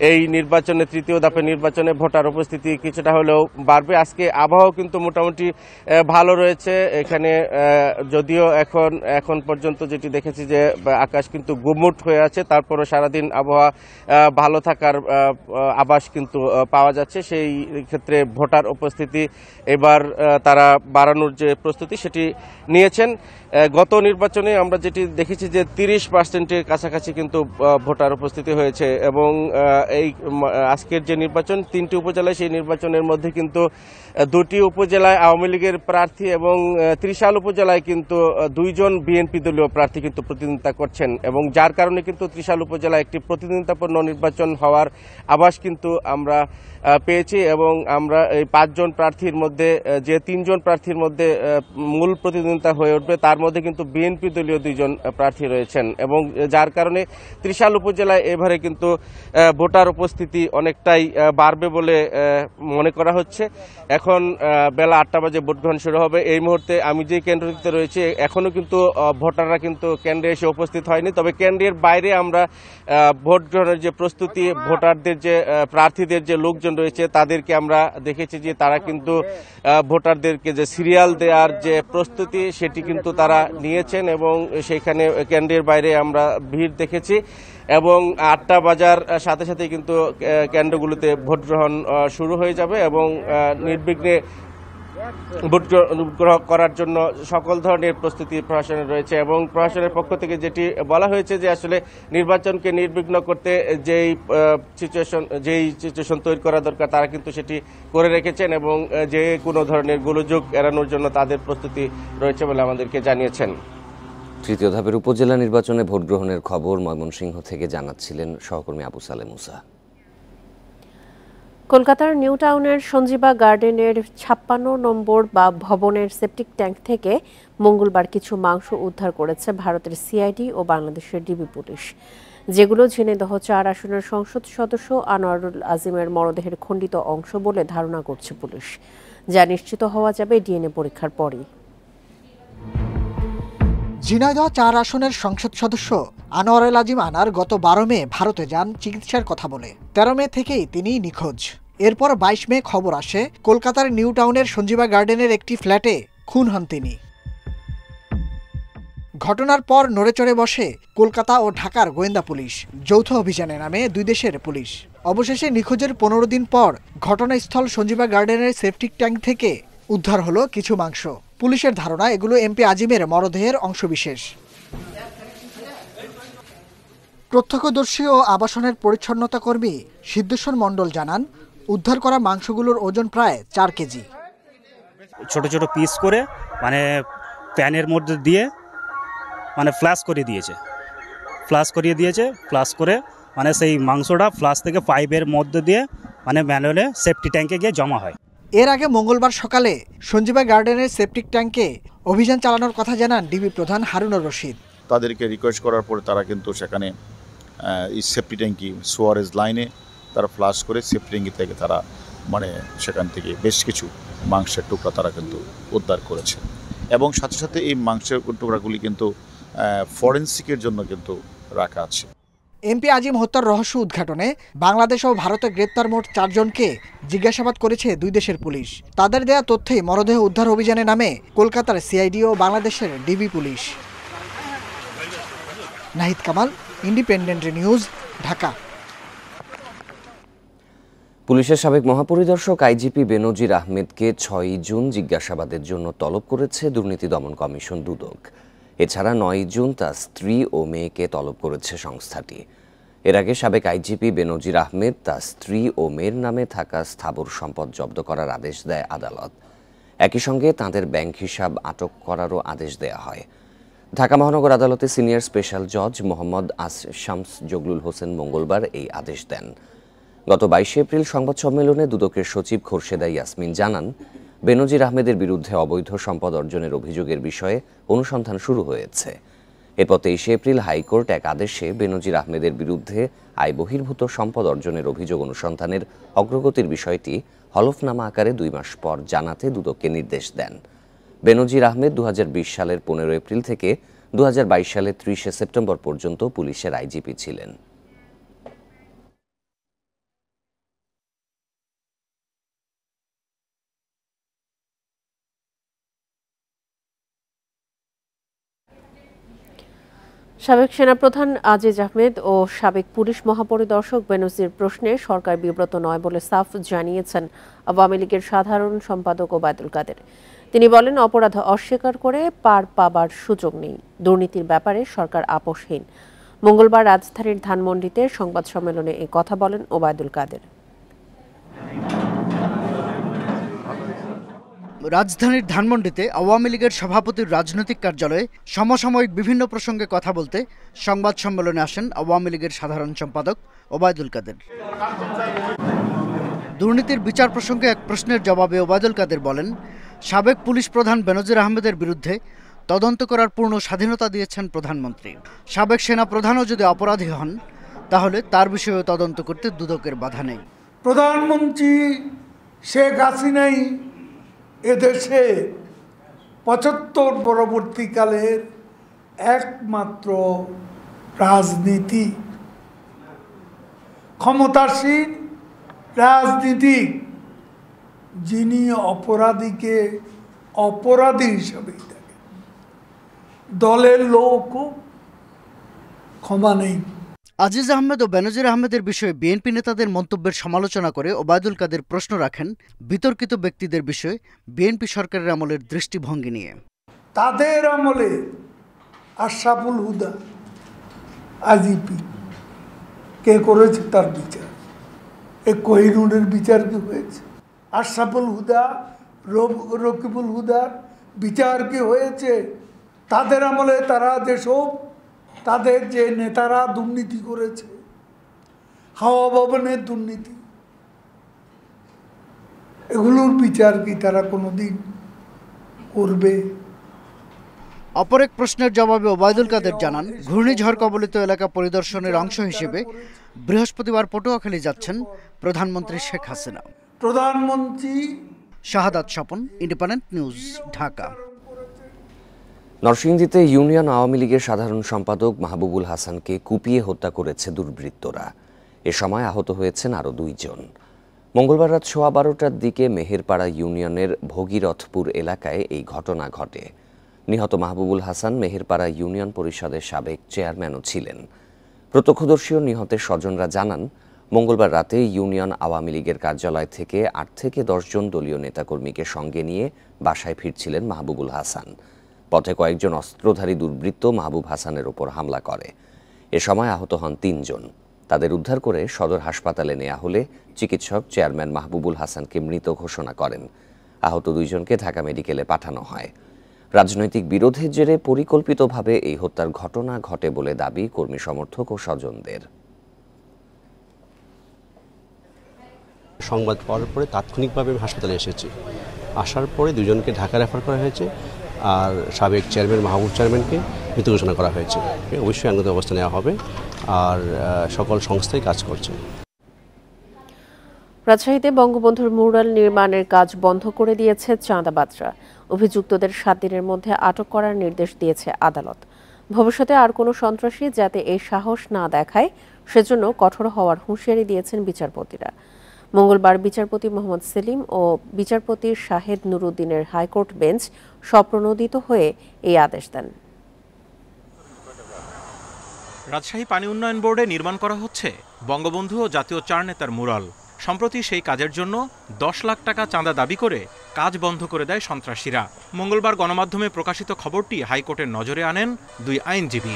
এই নির্বাচনে 3য় ধাপের নির্বাচনে ভোটার উপস্থিতি কিছুটা হলেও বাড়বে। আজকে আবহাওয়া কিন্তু মোটামুটি ভালো রয়েছে এখানে, যদিও এখন পর্যন্ত যেটি দেখেছি যে আকাশ কিন্তু গুমুট হয়ে আছে, তারপরও সারাদিন আবহাওয়া ভালো থাকার আভাস কিন্তু পাওয়া যাচ্ছে। সেই ক্ষেত্রে ভোটার উপস্থিতি এবার তারা বাড়ানোর যে প্রস্তুতি সেটি নিয়েছেন। গত নির্বাচনে আমরা যেটি দেখেছি যে 30%-এর কাছাকাছি কিন্তু ভোটার উপস্থিতি হয়েছে এবং এই আজকের যে নির্বাচন 3টি উপজেলায়, সেই নির্বাচনের মধ্যে কিন্তু 2টি উপজেলায় আওয়ামী লীগের প্রার্থী এবং ত্রিশাল উপজেলায় কিন্তু 2 জন বিএনপি দলীয় প্রার্থী কিন্তু প্রতিদ্বন্দ্বিতা করছেন এবং যার কারণে কিন্তু ত্রিশাল উপজেলায় একটি প্রতিদ্বন্দ্বিতাপূর্ণ নির্বাচন হওয়ার আভাস কিন্তু আমরা পেয়েছি এবং আমরা এই 5 জন প্রার্থীর মধ্যে যে 3 জন প্রার্থীর মধ্যে মূল প্রতিদ্বন্দ্বিতা হয়ে উঠবে তার মধ্যে কিন্তু বিএনপি দলীয় 2 জন প্রার্থী রয়েছেন এবং যার কারণে ত্রিশাল উপজেলায় এবারে কিন্তু ভোটার উপস্থিতি অনেকটাই বাড়বে বলে মনে করা হচ্ছে। এখন বেলা 8টা বাজে ভোট গ্রহণ শুরু হবে। এই মুহূর্তে আমি যে কেন্দ্রটিতে রয়েছি এখনো কিন্তু ভোটাররা কিন্তু কেন্দ্রে এসে উপস্থিত হয়নি, তবে কেন্দ্রের বাইরে আমরা ভোট গ্রহণের যে প্রস্তুতি, ভোটারদের যে প্রার্থীদের যে লোকজন রয়েছে তাদেরকে আমরা দেখেছি যে তারা কিন্তু ভোটারদেরকে যে সিরিয়াল দেওয়ার যে প্রস্তুতি সেটি কিন্তু তারা নিয়েছেন এবং সেখানে কেন্দ্রের বাইরে আমরা ভিড় দেখেছি এবং 8টা বাজার সাথে সাথে কিন্তু কেন্দ্রগুলোতে ভোট গ্রহণ শুরু হয়ে যাবে এবং নির্বিঘ্নে ভোট গ্রহণ করার জন্য সকল ধরনের প্রস্তুতি প্রশাসনের রয়েছে এবং প্রশাসনের পক্ষ থেকে যেটি বলা হয়েছে যে আসলে নির্বাচনকে নির্বিঘ্ন করতে যেই সিচুয়েশন তৈরি করা দরকার তারা কিন্তু সেটি করে রেখেছেন এবং যে কোনো ধরনের গোলযোগ এড়ানোর জন্য তাদের প্রস্তুতি রয়েছে বলে আমাদেরকে জানিয়েছেন। 3য় ধাপের উপজেলা নির্বাচনে ভোট গ্রহণের খবর ময়মনসিংহ থেকে জানাচ্ছিলেন সহকর্মী আবু সালে মুসা। কলকাতার নিউ টাউনের সঞ্জীবা গার্ডেনের 56 নম্বর ভবনের সেপটিক ট্যাঙ্ক থেকে মঙ্গলবার কিছু মাংস উদ্ধার করেছে ভারতের সিআইডি ও বাংলাদেশের ডিবি পুলিশ, যেগুলো ঝিনাইদহ 4 আসনের সংসদ সদস্য আনোয়ারুল আজিমের মরদেহের খণ্ডিত অংশ বলে ধারণা করছে পুলিশ, যা নিশ্চিত হওয়া যাবে ডিএনএ পরীক্ষার পরই। ঝিনাইদহ 4 আসনের সংসদ সদস্য আনোয়ারুল আজিম আনার গত 12 মে ভারতে যান চিকিৎসার কথা বলে। 13 মে থেকেই তিনি নিখোঁজ। এরপর 22 মে খবর আসে কলকাতার নিউ টাউনের সঞ্জীবা গার্ডেনের একটি ফ্ল্যাটে খুন হন তিনি। ঘটনার পর নড়েচড়ে বসে কলকাতা ও ঢাকার গোয়েন্দা পুলিশ। যৌথ অভিযানে নামে 2 দেশের পুলিশ। অবশেষে নিখোঁজের 15 দিন পর ঘটনাস্থল সঞ্জীবা গার্ডেনের সেপটিক ট্যাঙ্ক থেকে উদ্ধার হলো কিছু মাংস। পুলিশের ধারণা এগুলো এমপি আজিমের মরদেহের অংশবিশেষ। প্রত্যক্ষদর্শী ও আবাসনের পরিচ্ছন্নতা কর্মী সিদ্ধেশ্বর মণ্ডল জানান, উদ্ধার করা মাংসগুলোর ওজন প্রায় 4 কেজি। ছোট ছোট পিস করে মানে প্যানের মধ্যে দিয়ে মানে ফ্ল্যাশ করিয়ে দিয়েছে ফ্ল্যাশ করে মানে সেই মাংসটা ফ্ল্যাশ থেকে পাইপের মধ্যে দিয়ে মানে ম্যানুয়ালে সেফটি ট্যাঙ্কে গিয়ে জমা হয়। এর আগে মঙ্গলবার সকালে সঞ্জীবা গার্ডেনের সেপটিক ট্যাঙ্কে অভিযান চালানোর কথা জানান ডিবি প্রধান হারুনুর রশিদ। তাদেরকে রিকোয়েস্ট করার পরে তারা কিন্তু সেখানে এই সেফটি ট্যাঙ্কি সুয়ারেজ লাইনে তারা ফ্লাশ করে সেফটি ট্যাঙ্কি থেকে তারা মানে সেখান থেকে বেশ কিছু মাংসের টুকরা তারা কিন্তু উদ্ধার করেছে এবং সাথে সাথে এই মাংসের টুকরাগুলি কিন্তু ফরেন্সিকের জন্য কিন্তু রাখা আছে। এমপি আজিম হত্যার রহস্য উদ্ঘাটনে বাংলাদেশ ও ভারতে গ্রেপ্তার মোট 4 জনকে জিজ্ঞাসাবাদ করেছে দুই দেশের পুলিশ। তাদের দেয়া তথ্যে মরদেহ উদ্ধার অভিযানে নামে কলকাতার সিআইডি ও বাংলাদেশের DB police. Nahid Kamal, independent news, Dhaka. পুলিশের সাবেক মহাপরিদর্শক আইজিপি বেনজির আহমেদকে 6 জুন জিজ্ঞাসাবাদের জন্য তলব করেছে দুর্নীতি দমন কমিশন দুদক। এছাড়া 9 জুন তার স্ত্রী ও মেয়েকে তলব করেছে সংস্থাটি। এর আগে সাবেক আইজিপি বেনজির আহমেদ তার স্ত্রী ও মেয়ের নামে থাকা স্থাবর সম্পদ জব্দ করার আদেশ দেয় আদালত। একই সঙ্গে তাঁদের ব্যাংক হিসাব আটক করারও আদেশ দেয়া হয়। ঢাকা মহানগর আদালতে সিনিয়র স্পেশাল জজ মোহাম্মদ শামস জগলুল হোসেন মঙ্গলবার এই আদেশ দেন। গত 22 এপ্রিল সংবাদ সম্মেলনে দুদকের সচিব খোরশেদা ইয়াসমিন জানান, বেনজির আহমেদের বিরুদ্ধে অবৈধ সম্পদ অর্জনের অভিযোগের বিষয়ে অনুসন্ধান শুরু হয়েছে। এরপর 23 এপ্রিল হাইকোর্ট এক আদেশে বেনজির আহমেদের বিরুদ্ধে আয় বহির্ভূত সম্পদ অর্জনের অভিযোগ অনুসন্ধানের অগ্রগতির বিষয়টি হলফনামা আকারে 2 মাস পর জানাতে দুদককে নির্দেশ দেন। বেনজির আহমেদ 2020 সালের 15 এপ্রিল থেকে 2022 সালের 30 সেপ্টেম্বর পর্যন্ত পুলিশের আইজিপি ছিলেন। সাবেক সেনাপ্রধান আজিজ আহমেদ ও সাবেক পুলিশ মহাপরিদর্শক বেনজির প্রশ্নে সরকার বিব্রত নয় বলে সাফ জানিয়েছেন আওয়ামী লীগের সাধারণ সম্পাদক ওবায়দুল কাদের। তিনি বলেন, অপরাধ অস্বীকার করে পার পাবার সুযোগ নেই। দুর্নীতির ব্যাপারে সরকার আপোষহীন। মঙ্গলবার রাজধানীর ধানমন্ডিতে সংবাদ সম্মেলনে এই কথা বলেন ওবায়দুল কাদের। রাজধানীর ধানমন্ডিতে আওয়ামী লীগের সভাপতির রাজনৈতিক কার্যালয়ে সমসাময়িক বিভিন্ন প্রসঙ্গে কথা বলতে সংবাদ সম্মেলনে আসেন আওয়ামী লীগের সাধারণ সম্পাদক ওবায়দুল কাদের। দুর্নীতির বিচার প্রসঙ্গে এক প্রশ্নের জবাবে ওবায়দুল কাদের বলেন, সাবেক পুলিশ প্রধান বেনজির আহমেদের বিরুদ্ধে তদন্ত করার পূর্ণ স্বাধীনতা দিয়েছেন প্রধানমন্ত্রী। সাবেক সেনা প্রধানও যদি অপরাধী হন তাহলে তার বিষয়ে তদন্ত করতে দুদকের বাধা নেই। প্রধানমন্ত্রী শেখ হাসিনাই এদেশে 75 পরবর্তীকালের একমাত্র রাজনীতি ক্ষমতাসীন রাজনীতিক যিনি অপরাধীকে অপরাধী হিসাবে দেখেন। দলের লোকও ক্ষমা নেই। আজিজ আহমেদ ও বেনজির আহমেদের বিষয়ে বিএনপি নেতাদের মন্তব্যের সমালোচনা করে ওবায়দুল কাদের প্রশ্ন রাখেন বিতর্কিত ব্যক্তিদের বিষয়ে বিএনপি সরকারের আমলের দৃষ্টিভঙ্গি নিয়ে। তাদের আমলে আশরাফুল হুদা আইজিপি কে করেছে তার বিচার? এ কোহিনুরের বিচার কি হয়েছে? আশরাফুল হুদা রকিবুল হুদার বিচার কি হয়েছে? তাদের আমলে তারা যেসব তাদের যে নেতারা দুর্নীতি করেছে, হাওয়া ভবনের দুর্নীতি, এগুলোর বিচার কি তারা কোনোদিন করবে? অপর এক প্রশ্নের জবাবে ওবায়দুল কাদের জানান, ঘূর্ণিঝড় কবলিত এলাকা পরিদর্শনের অংশ হিসেবে বৃহস্পতিবার পটুয়াখালী যাচ্ছেন প্রধানমন্ত্রী শেখ হাসিনা। প্রধানমন্ত্রী শাহাদাত স্বপন, ইন্ডিপেন্ডেন্ট নিউজ, ঢাকা। নরসিংদীতে ইউনিয়ন আওয়ামী লীগের সাধারণ সম্পাদক মাহবুবুল হাসানকে কুপিয়ে হত্যা করেছে দুর্বৃত্তরা। এ সময় আহত হয়েছেন আরও 2 জন। মঙ্গলবার রাত 12:15টার দিকে মেহেরপাড়া ইউনিয়নের ভগীরথপুর এলাকায় এই ঘটনা ঘটে। নিহত মাহবুবুল হাসান মেহেরপাড়া ইউনিয়ন পরিষদের সাবেক চেয়ারম্যানও ছিলেন। প্রত্যক্ষদর্শী ও নিহতের স্বজনরা জানান, মঙ্গলবার রাতে ইউনিয়ন আওয়ামী লীগের কার্যালয় থেকে 8 থেকে 10 জন দলীয় নেতাকর্মীকে সঙ্গে নিয়ে বাসায় ফিরছিলেন মাহবুবুল হাসান। পথে কয়েকজন অস্ত্রধারী দুর্বৃত্ত মাহবুব হাসানের ওপর হামলা করে। এ সময় আহত হন 3 জন। তাদের উদ্ধার করে সদর হাসপাতালে নেওয়া হলে চিকিৎসক চেয়ারম্যান মাহবুবুল হাসানকে মৃত ঘোষণা করেন। আহত 2 জনকে ঢাকা মেডিকেলে পাঠানো হয়। রাজনৈতিক বিরোধের জেরে পরিকল্পিতভাবে এই হত্যার ঘটনা ঘটে বলে দাবি কর্মী সমর্থক ও স্বজনদের। সংবাদ পাওয়ার পরে তাৎক্ষণিকভাবে আমি হাসপাতালে এসেছি। আসার পরে 2 জনকে ঢাকা রেফার করা হয়েছে, আর সাবেক চেয়ারম্যান মাহবুব চেয়ারম্যানকে মৃত ঘোষণা করা হয়েছে। অবশ্যই আইনগত ব্যবস্থা নেওয়া হবে, আর সকল সংস্থাই কাজ করছে। রাজশাহীতে বঙ্গবন্ধুর ম্যুরাল নির্মাণের কাজ বন্ধ করে দিয়েছে চাঁদাবাজরা। অভিযুক্তদের 7 দিনের মধ্যে আটক করার নির্দেশ দিয়েছে আদালত। ভবিষ্যতে আর কোনো সন্ত্রাসী যাতে এই সাহস না দেখায় সেজন্য কঠোর হওয়ার হুঁশিয়ারি দিয়েছেন বিচারপতিরা। মঙ্গলবার বিচারপতি মোহাম্মদ সেলিম ও বিচারপতি শাহেদ নুরুদ্দিনের হাইকোর্ট বেঞ্চ স্বপ্রণোদিত হয়ে এই আদেশ দেন। রাজশাহী পানি উন্নয়ন বোর্ডে নির্মাণ করা হচ্ছে বঙ্গবন্ধু ও জাতীয় চার নেতার মুরাল। সম্প্রতি সেই কাজের জন্য 10 লাখ টাকা চাঁদা দাবি করে কাজ বন্ধ করে দেয় সন্ত্রাসীরা। মঙ্গলবার গণমাধ্যমে প্রকাশিত খবরটি হাইকোর্টের নজরে আনেন 2 আইনজীবী।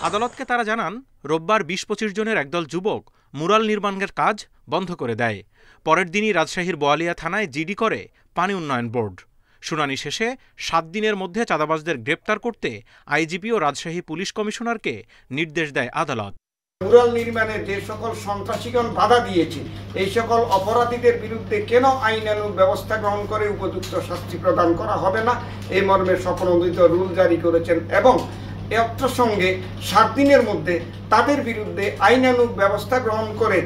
আদালতকে তারা জানান, রোববার 20-25 জনের একদল যুবক মুরাল নির্মাণের কাজ বন্ধ করে দেয়। পরের দিনই রাজশাহীর বোয়ালিয়া থানায় জিডি করে পানি উন্নয়ন বোর্ড। শুনানি শেষে 7 দিনের মধ্যে চাঁদাবাজদের গ্রেপ্তার করতে আইজিপি ও রাজশাহী পুলিশ কমিশনারকে নির্দেশ দেয় আদালত। মুরাল নির্মাণে যে সকল সন্ত্রাসীগণ বাধা দিয়েছে, এই সকল অপরাধীদের বিরুদ্ধে কেন আইনানুগ ব্যবস্থা গ্রহণ করে উপযুক্ত শাস্তি প্রদান করা হবে না, এই মর্মে স্বপ্রণোদিত রুল জারি করেছেন এবং এর সঙ্গে 7 দিনের মধ্যে তাদের বিরুদ্ধে আইনানুগ ব্যবস্থা গ্রহণ করে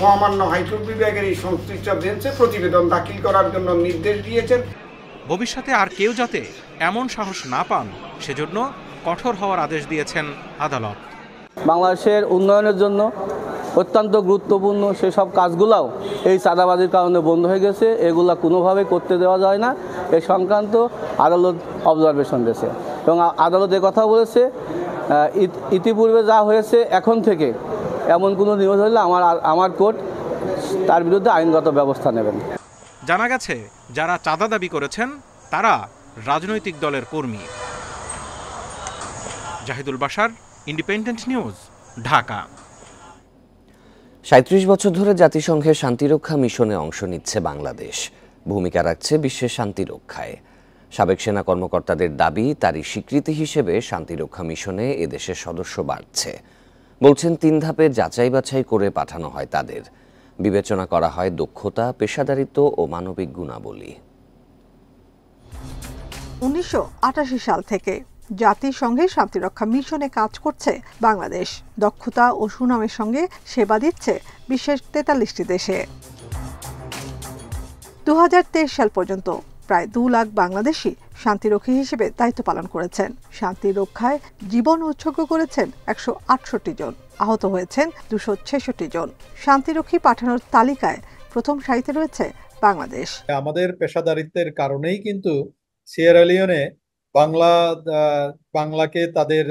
মহামান্য হাইকোর্ট বিভাগের এই সংশ্লিষ্ট বেঞ্চে প্রতিবেদন দাখিল করার জন্য নির্দেশ দিয়েছেন। ভবিষ্যতে আর কেউ যাতে এমন সাহস না পান সেজন্য কঠোর হওয়ার আদেশ দিয়েছেন আদালত। বাংলাদেশের উন্নয়নের জন্য অত্যন্ত গুরুত্বপূর্ণ সেসব কাজগুলোও এই চাঁদাবাজির কারণে বন্ধ হয়ে গেছে। এগুলা কোনোভাবে করতে দেওয়া যায় না, এ সংক্রান্ত আদালত অবজারভেশন দিয়েছে এবং আদালত কথা বলেছে ইতিপূর্বে যা হয়েছে এখন থেকে এমন কোনো নিউজ হলে আমার কোর্ট তার বিরুদ্ধে আইনগত ব্যবস্থা নেবেন। জানা গেছে যারা চাঁদা দাবি করেছেন তারা রাজনৈতিক দলের কর্মী। Zahidul Bashar, independent news, Dhaka. 37 বছর ধরে জাতিসংঘের শান্তিরক্ষা মিশনে অংশ নিচ্ছে বাংলাদেশ, ভূমিকা রাখছে বিশ্বের শান্তি রক্ষায়। সাবেক সেনা কর্মকর্তাদের দাবি, তারই স্বীকৃতি হিসেবে শান্তিরক্ষা মিশনে এদেশের সদস্য বাড়ছে। বলছেন 3 ধাপে যাচাই বাছাই করে পাঠানো হয় তাদের। বিবেচনা করা হয় দক্ষতা, পেশাদারিত্ব ও মানবিক গুণাবলী। 1988 সাল থেকে জাতিসংঘের শান্তিরক্ষা মিশনে কাজ করছে বাংলাদেশ। দক্ষতা ও সুনামের সঙ্গে সেবা দিচ্ছে বিশ্বের 43টি দেশে। 2023 সাল পর্যন্ত প্রায় 2 লাখ বাংলাদেশি শান্তিরক্ষী হিসেবে দায়িত্ব পালন করেছেন। শান্তি রক্ষায় জীবন উৎসর্গ করেছেন 168 জন, আহত হয়েছেন 266 জন। শান্তিরক্ষী পাঠানোর তালিকায় প্রথম সারিতে রয়েছে বাংলাদেশ। আমাদের পেশাদারিত্বের কারণেই কিন্তু সিয়েরা লিওনে বাংলাকে তাদের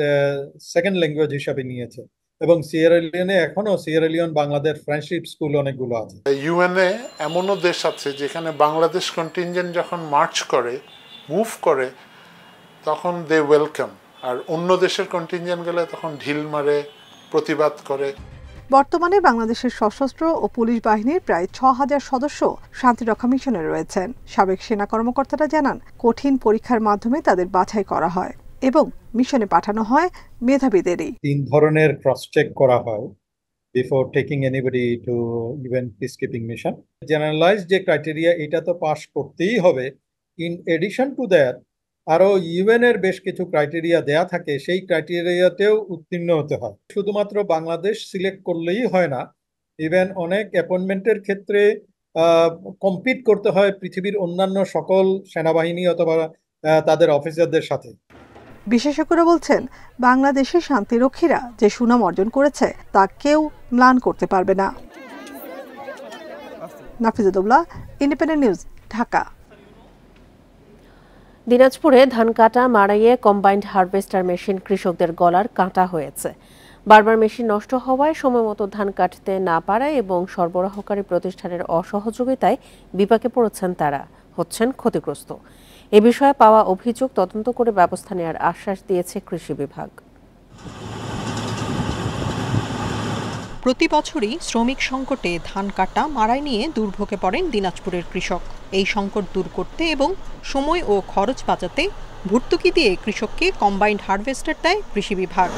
সেকেন্ড ল্যাঙ্গুয়েজ হিসাবে নিয়েছে এবং সিয়েরা লিওনে এখনো Sierra Leone Bangladesh friendship school অনেকগুলো আছে। ইউএনএ এমনও দেশ আছে যেখানে বাংলাদেশ কন্টিনজেন্ট যখন মার্চ করে, মুভ করে, তখন দে ওয়েলকাম, আর অন্য দেশের কন্টিনজেন্ট গেলে তখন ঢিল মারে, প্রতিবাদ করে। বর্তমানে বাংলাদেশের সশস্ত্র ও পুলিশ বাহিনীর প্রায় 6000 সদস্য শান্তিরক্ষা মিশনে রয়েছেন। সাবেক সেনা কর্মকর্তারা জানান, কঠিন পরীক্ষার মাধ্যমে তাদের বাছাই করা হয় এবং মিশনে পাঠানো হয় মেধাবীদেরই। 3 ধরনের ক্রস চেক করা হয় before taking anybody to even peacekeeping mission. Generalise যে ক্রাইটেরিয়া, এটা তো পাস করতেই হবে। ইন এডিশন টু দ্যাট আরও ইউএনের বেশ কিছু ক্রাইটেরিয়া দেয়া থাকে, সেই ক্রাইটেরিয়াতেও উত্তীর্ণ হতে হয়। শুধুমাত্র বাংলাদেশ সিলেক্ট করলেই হয় না, ইভেন অনেক অ্যাপয়েন্টমেন্টের ক্ষেত্রে কম্পিট করতে হয় পৃথিবীর অন্যান্য সকল সেনাবাহিনী অথবা তাদের অফিসারদের সাথে। বিশেষজ্ঞরা বলছেন, বাংলাদেশের শান্তিরক্ষীরা যে সুনাম অর্জন করেছে তা কেউ ম্লান করতে পারবে না। নাফিজুদ্দৌলা, ইন্ডিপেন্ডেন্ট নিউজ, ঢাকা। দিনাজপুরে ধান কাটা মাড়াইয়ে কম্বাইন্ড হারভেস্টার মেশিন কৃষকদের গলার কাঁটা হয়েছে। বারবার মেশিন নষ্ট হওয়ায় সময়মতো ধান কাটতে না পারায় এবং সরবরাহকারী প্রতিষ্ঠানের অসহযোগিতায় বিপাকে পড়েছেন তারা, হচ্ছেন ক্ষতিগ্রস্ত। এ বিষয়ে পাওয়া অভিযোগ তদন্ত করে ব্যবস্থা নেওয়ার আশ্বাস দিয়েছে কৃষি বিভাগ। প্রতি বছরই শ্রমিক সংকটে ধান কাটা মাড়াই নিয়ে দুর্ভোগে পড়েন দিনাজপুরের কৃষক। এই সংকট দূর করতে এবং সময় ও খরচ বাঁচাতে ভর্তুকি দিয়ে কৃষককে কম্বাইন্ড হারভেস্টার দেয় কৃষি বিভাগ।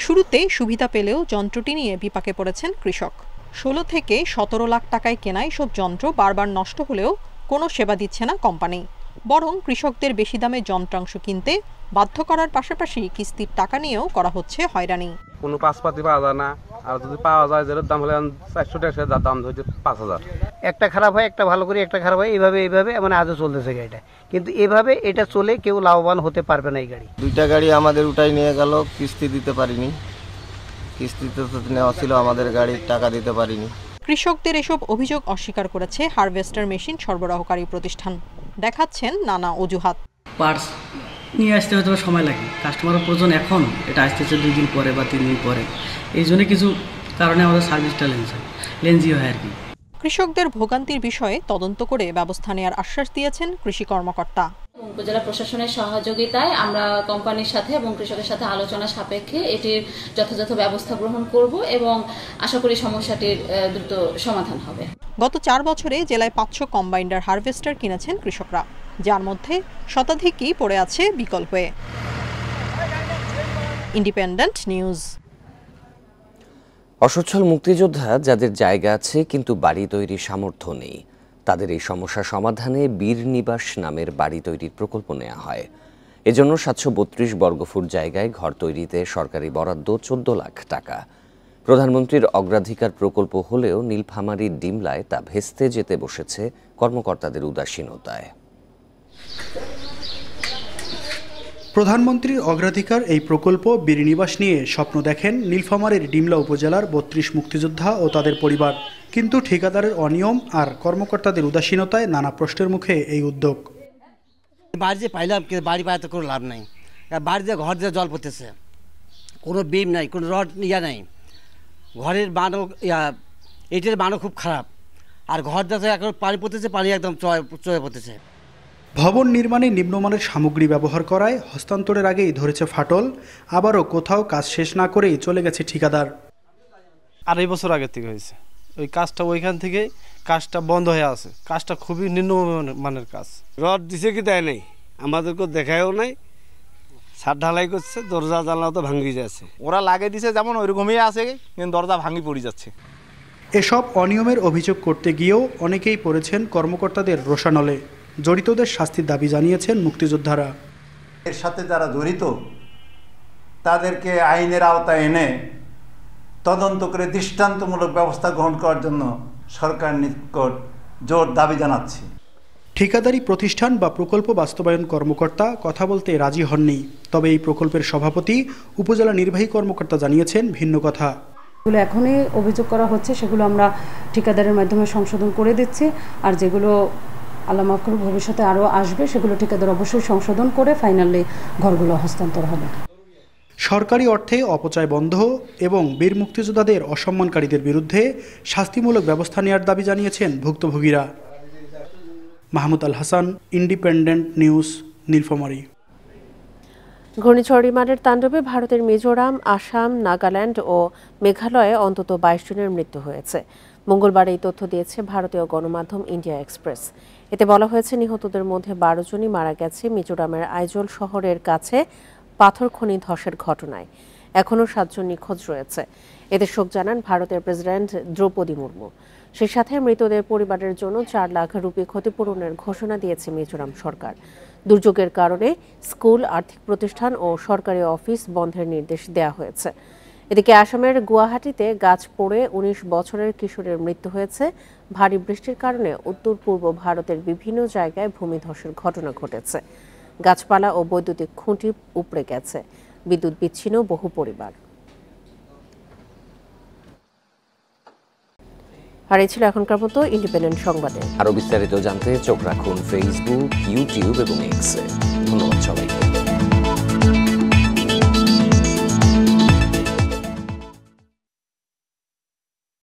শুরুতে সুবিধা পেলেও যন্ত্রটি নিয়ে বিপাকে পড়েছেন কৃষক। 16 থেকে 17 লাখ টাকায় কেনা এসব যন্ত্র বারবার নষ্ট হলেও কোনো সেবা দিচ্ছে না কোম্পানি, বরং কৃষকদের বেশি দামে যন্ত্রাংশ কিনতে বাধ্য করার পাশাপাশি কিস্তির টাকা নিয়েও করা হচ্ছে হয়রানি। কোনো পাঁচপাতি পাওয়া যায় না, আর যদি পাওয়া যায় যেটার দাম হলে 400 টাকা, যার দাম হচ্ছে 5000। একটা খারাপ হয় একটা ভালো করে, একটা খারাপ হয়, এইভাবে মানে আজও চলতেছে গাড়িটা, কিন্তু এভাবে এটা চলে কেউ লাভবান হতে পারবে না। এই গাড়ি দুইটা গাড়ি আমাদের উঠাই নিয়ে গেল, কিস্তি দিতে পারিনি, কিস্তিতে তো নেওয়া ছিল আমাদের গাড়ির টাকা দিতে পারিনি। কৃষকদের এসব অভিযোগ অস্বীকার করেছে হারভেস্টার মেশিন সরবরাহকারী প্রতিষ্ঠান, দেখাচ্ছেন নানা অজুহাত। পার্টস নিয়ে আসতে হয়তো সময় লাগে, কাস্টমারের প্রয়োজন এখন, এটা আসতেছে 2 দিন পরে বা 3 দিন পরে, এই জন্য কিছু কারণে আমাদের সার্ভিসটা লেন্জি হয় আর কি। কৃষকদের ভোগান্তির বিষয়ে তদন্ত করে ব্যবস্থা নেওয়ার আশ্বাস দিয়েছেন কৃষি কর্মকর্তা। উপজেলা প্রশাসনের সহযোগিতায় আমরা কোম্পানির সাথে এবং কৃষকের সাথে আলোচনা সাপেক্ষে এটির যথাযথ ব্যবস্থা গ্রহণ করব এবং আশা করি সমস্যাটির দ্রুত সমাধান হবে। গত 4 বছরে জেলায় 500 কম্বাইন্ডার হারভেস্টার কিনেছেন কৃষকরা, যার মধ্যে শতাধিকই পড়ে আছে বিকল হয়ে। Independent News. অসচ্ছল মুক্তিযোদ্ধা যাদের জায়গা আছে কিন্তু বাড়ি তৈরির সামর্থ্য নেই, তাদের এই সমস্যা সমাধানে বীর নিবাস নামের বাড়ি তৈরির প্রকল্প নেওয়া হয়। এজন্য 732 বর্গফুট জায়গায় ঘর তৈরিতে সরকারি বরাদ্দ 14 লাখ টাকা। প্রধানমন্ত্রীর অগ্রাধিকার প্রকল্প হলেও নীলফামারীর ডিমলায় তা ভেস্তে যেতে বসেছে কর্মকর্তাদের উদাসীনতায়। প্রধানমন্ত্রীর অগ্রাধিকার এই প্রকল্প বীরনিবাস নিয়ে স্বপ্ন দেখেন নীলফামারীর ডিমলা উপজেলার 32 মুক্তিযোদ্ধা ও তাদের পরিবার, কিন্তু ঠিকাদারের অনিয়ম আর কর্মকর্তাদের উদাসীনতায় নানা প্রশ্নের মুখে এই উদ্যোগ। বাড়ি যে পাইলাম, বাড়ি পাইতে কোনো লাভ নাই, বাড়িতে ঘর দিয়ে জল পড়তেছে, কোনো বিম নাই, কোনো রড নাই, ঘরের বানো এটার বানো খুব খারাপ, আর ঘর দিয়ে এখন পানি পড়তেছে, পানি একদম চয়ে পড়তেছে। ভবন নির্মাণে নিম্নমানের সামগ্রী ব্যবহার করায় হস্তান্তরের আগেই ধরেছে ফাটল, আবারও কোথাও কাজ শেষ না করেই চলে গেছে ঠিকাদার। 2.5 বছর আগে থেকে হয়েছে ওই কাজটা, ওইখান থেকে কাজটা বন্ধ হয়ে আছে, কাজটা খুবই নিম্নমানের কাজ। রড দিছে কি দেয় নাই, আমাদেরকে দেখায়ও নাই, ছাদ ঢালাই করছে, দরজা জানলা তো ভাঙি যাচ্ছে, ওরা লাগিয়ে দিছে যেমন ওইরকমই আছে, কিন্তু দরজা ভাঙি পড়ে যাচ্ছে। এসব অনিয়মের অভিযোগ করতে গিয়েও অনেকেই পড়েছেন কর্মকর্তাদের রোষানলে। জড়িতদের শাস্তির দাবি জানিয়েছেন মুক্তিযোদ্ধারা। এর সাথে যারা জড়িত তাদেরকে আইনের আওতায় এনে তদন্ত করে দৃষ্টান্তমূলক ব্যবস্থা গ্রহণ করার জন্য সরকার নিকট জোর দাবি জানাচ্ছি। ঠিকাদারি প্রতিষ্ঠান বা প্রকল্প বাস্তবায়ন কর্মকর্তা কথা বলতে রাজি হননি, তবে এই প্রকল্পের সভাপতি উপজেলা নির্বাহী কর্মকর্তা জানিয়েছেন ভিন্ন কথা। যেগুলো এখনই অভিযোগ করা হচ্ছে সেগুলো আমরা ঠিকাদারের মাধ্যমে সংশোধন করে দিচ্ছি, আর যেগুলো আল্লাহ মাফ করুক ভবিষ্যতে আরও আসবে সেগুলো ঠিকাদার অবশ্যই সংশোধন করে ফাইনালি ঘরগুলো হস্তান্তর হবে। সরকারি অর্থে অপচয় বন্ধ এবং বীর মুক্তিযোদ্ধাদের অসম্মানকারীদের বিরুদ্ধে শাস্তিমূলক ব্যবস্থা নেওয়ার দাবি জানিয়েছেন ভুক্তভোগীরা। Mahmud Al Hasan, independent news, Nilphamari. ঘূর্ণিঝড় রিমানের তাণ্ডবে ভারতের মিজোরাম, আসাম, নাগাল্যান্ড ও মেঘালয়ে অন্তত 22 জনের মৃত্যু হয়েছে। মঙ্গলবার এই তথ্য দিয়েছে ভারতীয় গণমাধ্যম ইন্ডিয়া এক্সপ্রেস। এতে বলা হয়েছে নিহতদের মধ্যে 12 জনই মারা গেছে মিজোরামের আইজল শহরের কাছে পাথর খনি ধসের ঘটনায়। এখনও 7 জন নিখোঁজ রয়েছে। এতে শোক জানান ভারতের প্রেসিডেন্ট দ্রৌপদী মুর্মু। সেই সাথে মৃতদের পরিবারের জন্য 4 লাখ রুপি ক্ষতিপূরণের ঘোষণা দিয়েছে মিজোরাম সরকার। দুর্যোগের কারণে স্কুল, আর্থিক প্রতিষ্ঠান ও সরকারি অফিস বন্ধের নির্দেশ দেওয়া হয়েছে। এদিকে আসামের গুয়াহাটিতে গাছ পড়ে 19 বছরের কিশোরের মৃত্যু হয়েছে। ভারী বৃষ্টির কারণে উত্তর পূর্ব ভারতের বিভিন্ন জায়গায় ভূমিধসের ঘটনা ঘটেছে। গাছপালা ও বৈদ্যুতিক খুঁটি উপড়ে গেছে। বিদ্যুৎ বিচ্ছিন্ন বহু পরিবার। আর এই ছিল এখনকার মতো ইন্ডিপেন্ডেন্ট সংবাদে। আরো বিস্তারিত জানতে চোখ রাখুন ফেসবুক, ইউটিউব এবং এক্সে। ধন্যবাদ সবাইকে।